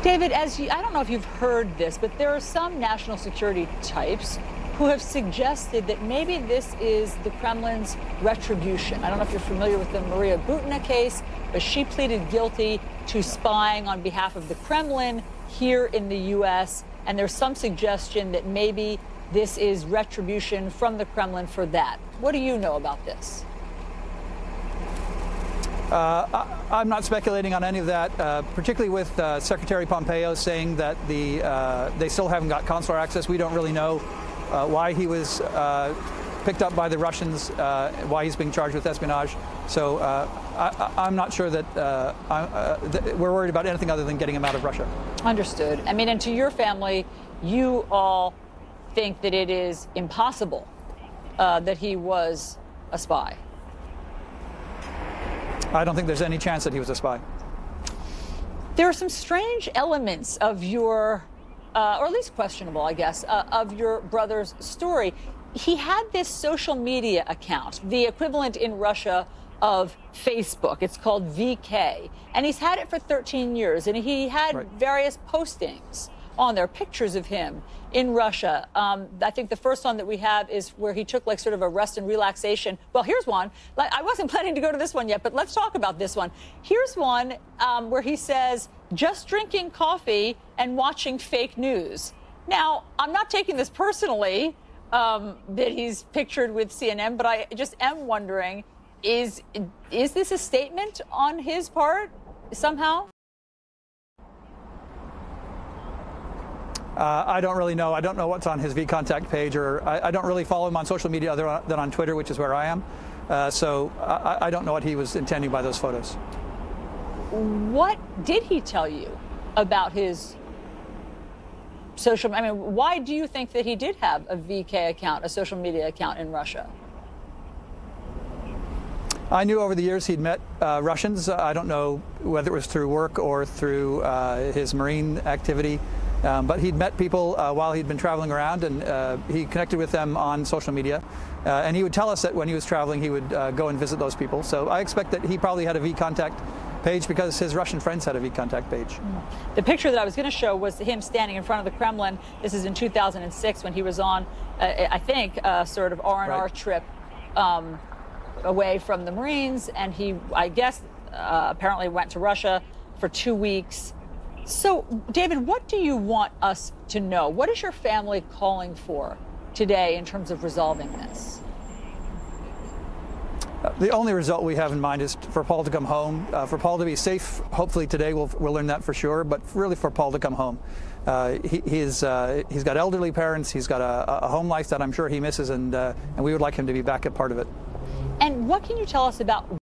David, I don't know if you've heard this, but there are some national security types who have suggested that maybe this is the Kremlin's retribution. I don't know if you're familiar with the Maria Butina case, but she pleaded guilty to spying on behalf of the Kremlin here in the U.S., and there's some suggestion that maybe this is retribution from the Kremlin for that. What do you know about this? I'm not speculating on any of that, particularly with Secretary Pompeo saying that they still haven't got consular access. We don't really know why he was picked up by the Russians, why he's being charged with espionage. So I'm not sure that we're worried about anything other than getting him out of Russia. Understood. I mean, and to your family, you all think that it is impossible that he was a spy. I don't think there's any chance that he was a spy. There are some strange elements of your, or at least questionable, I guess, of your brother's story. He had this social media account, the equivalent in Russia of Facebook. It's called VK. And he's had it for 13 years. And he had various postings on there, pictures of him in Russia. I think the first one that we have is where he took like sort of a rest and relaxation. Well, here's one. Like, I wasn't planning to go to this one yet, but let's talk about this one. Here's one where he says, just drinking coffee and watching fake news. Now, I'm not taking this personally that he's pictured with CNN, but I just am wondering, is this a statement on his part somehow? I don't really know. I don't know what's on his VKontakte page, or I don't really follow him on social media other than on Twitter, which is where I am. So I don't know what he was intending by those photos. What did he tell you about his social? I mean, why do you think that he did have a VK account, a social media account in Russia? I knew over the years he'd met Russians. I don't know whether it was through work or through his Marine activity. But he'd met people while he'd been traveling around, and he connected with them on social media. And he would tell us that when he was traveling, he would go and visit those people. So I expect that he probably had a VKontakte page because his Russian friends had a VKontakte page. The picture that I was going to show was him standing in front of the Kremlin. This is in 2006 when he was on, I think, a sort of R&R trip away from the Marines. And he, I guess, apparently went to Russia for 2 weeks. So, David, what do you want us to know? What is your family calling for today in terms of resolving this? The only result we have in mind is for Paul to come home, for Paul to be safe. Hopefully today we'll learn that for sure, but really for Paul to come home. He's got elderly parents, he's got a home life that I'm sure he misses, and we would like him to be back a part of it. And what can you tell us about